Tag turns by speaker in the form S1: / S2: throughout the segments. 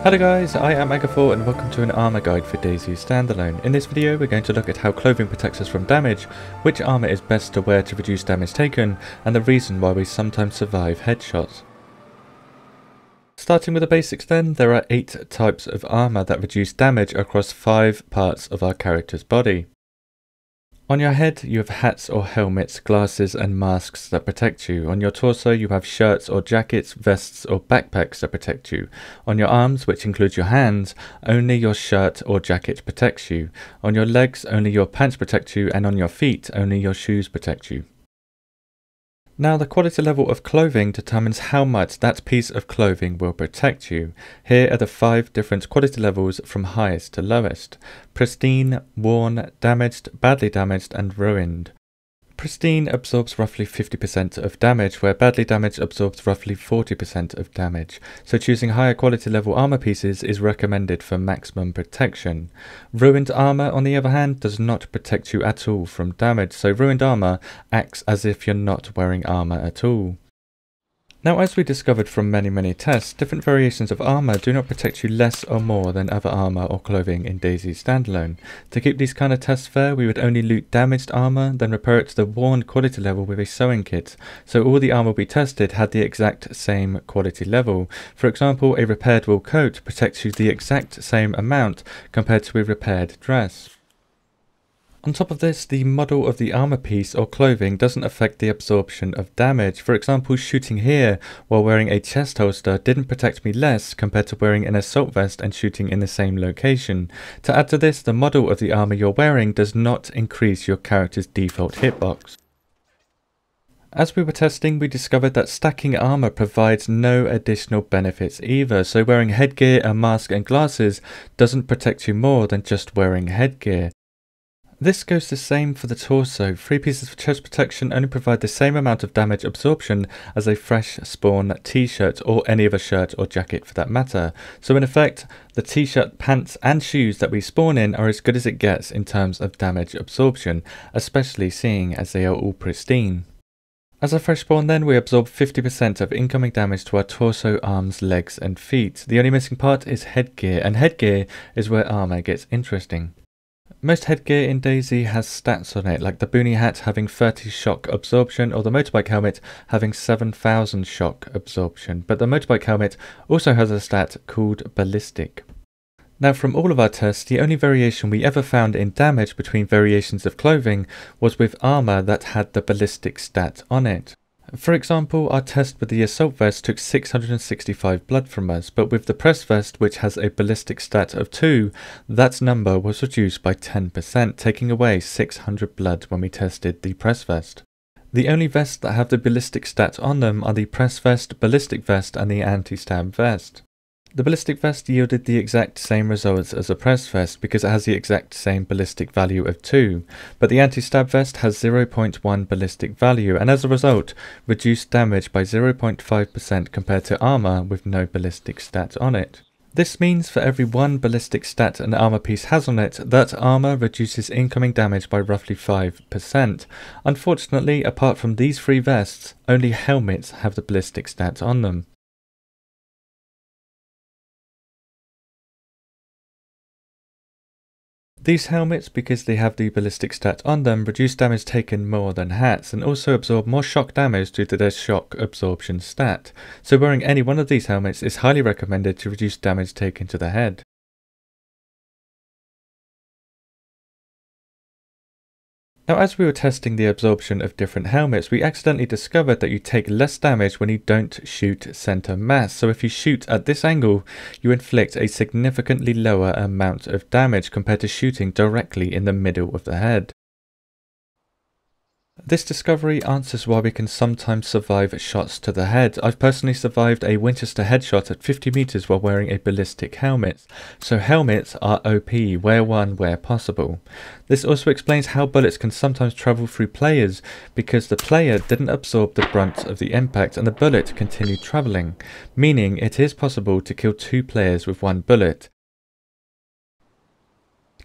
S1: Hello guys, I am Agathor and welcome to an armor guide for DayZ Standalone. In this video we're going to look at how clothing protects us from damage, which armor is best to wear to reduce damage taken, and the reason why we sometimes survive headshots. Starting with the basics then, there are 8 types of armor that reduce damage across 5 parts of our character's body. On your head, you have hats or helmets, glasses and masks that protect you. On your torso, you have shirts or jackets, vests or backpacks that protect you. On your arms, which includes your hands, only your shirt or jacket protects you. On your legs, only your pants protect you, and on your feet, only your shoes protect you. Now, the quality level of clothing determines how much that piece of clothing will protect you. Here are the 5 different quality levels from highest to lowest: pristine, worn, damaged, badly damaged and ruined. Pristine absorbs roughly 50% of damage, where badly damaged absorbs roughly 40% of damage, so choosing higher quality level armor pieces is recommended for maximum protection. Ruined armor, on the other hand, does not protect you at all from damage, so ruined armor acts as if you're not wearing armor at all. Now, as we discovered from many tests, different variations of armor do not protect you less or more than other armor or clothing in DayZ Standalone. To keep these kind of tests fair, we would only loot damaged armor, then repair it to the worn quality level with a sewing kit, so all the armor we tested had the exact same quality level. For example, a repaired wool coat protects you the exact same amount compared to a repaired dress. On top of this, the model of the armor piece or clothing doesn't affect the absorption of damage. For example, shooting here while wearing a chest holster didn't protect me less compared to wearing an assault vest and shooting in the same location. To add to this, the model of the armor you're wearing does not increase your character's default hitbox. As we were testing, we discovered that stacking armor provides no additional benefits either, so wearing headgear, a mask and glasses doesn't protect you more than just wearing headgear. This goes the same for the torso. 3 pieces of chest protection only provide the same amount of damage absorption as a fresh spawn t-shirt or any other shirt or jacket for that matter. So in effect, the t-shirt, pants and shoes that we spawn in are as good as it gets in terms of damage absorption, especially seeing as they are all pristine. As a fresh spawn then, we absorb 50% of incoming damage to our torso, arms, legs and feet. The only missing part is headgear, and headgear is where armor gets interesting. Most headgear in DayZ has stats on it, like the boonie hat having 30 shock absorption or the motorbike helmet having 7,000 shock absorption, but the motorbike helmet also has a stat called Ballistic. Now, from all of our tests, the only variation we ever found in damage between variations of clothing was with armor that had the Ballistic stat on it. For example, our test with the assault vest took 665 blood from us, but with the press vest, which has a ballistic stat of 2, that number was reduced by 10%, taking away 600 blood when we tested the press vest. The only vests that have the ballistic stat on them are the press vest, ballistic vest and the anti-stab vest. The ballistic vest yielded the exact same results as a press vest because it has the exact same ballistic value of 2, but the anti-stab vest has 0.1 ballistic value and as a result reduced damage by 0.5% compared to armor with no ballistic stat on it. This means for every 1 ballistic stat an armor piece has on it, that armor reduces incoming damage by roughly 5%. Unfortunately, apart from these 3 vests, only helmets have the ballistic stat on them. These helmets, because they have the ballistic stat on them, reduce damage taken more than hats and also absorb more shock damage due to their shock absorption stat. So wearing any one of these helmets is highly recommended to reduce damage taken to the head. Now, as we were testing the absorption of different helmets, we accidentally discovered that you take less damage when you don't shoot center mass. So if you shoot at this angle, you inflict a significantly lower amount of damage compared to shooting directly in the middle of the head. This discovery answers why we can sometimes survive shots to the head. I've personally survived a Winchester headshot at 50 meters while wearing a ballistic helmet. So helmets are OP, wear one where possible. This also explains how bullets can sometimes travel through players because the player didn't absorb the brunt of the impact and the bullet continued traveling, meaning it is possible to kill 2 players with 1 bullet.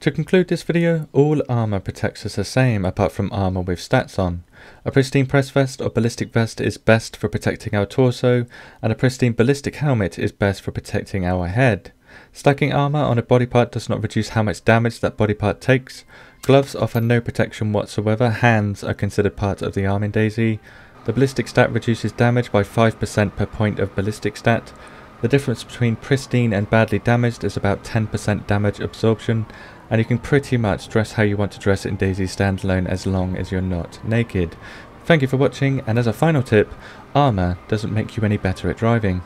S1: To conclude this video, all armor protects us the same apart from armor with stats on. A pristine press vest or ballistic vest is best for protecting our torso, and a pristine ballistic helmet is best for protecting our head. Stacking armor on a body part does not reduce how much damage that body part takes. Gloves offer no protection whatsoever. Hands are considered part of the arm in DayZ. The ballistic stat reduces damage by 5% per point of ballistic stat. The difference between pristine and badly damaged is about 10% damage absorption, and you can pretty much dress how you want to dress in DayZ Standalone as long as you're not naked. Thank you for watching, and as a final tip, armor doesn't make you any better at driving.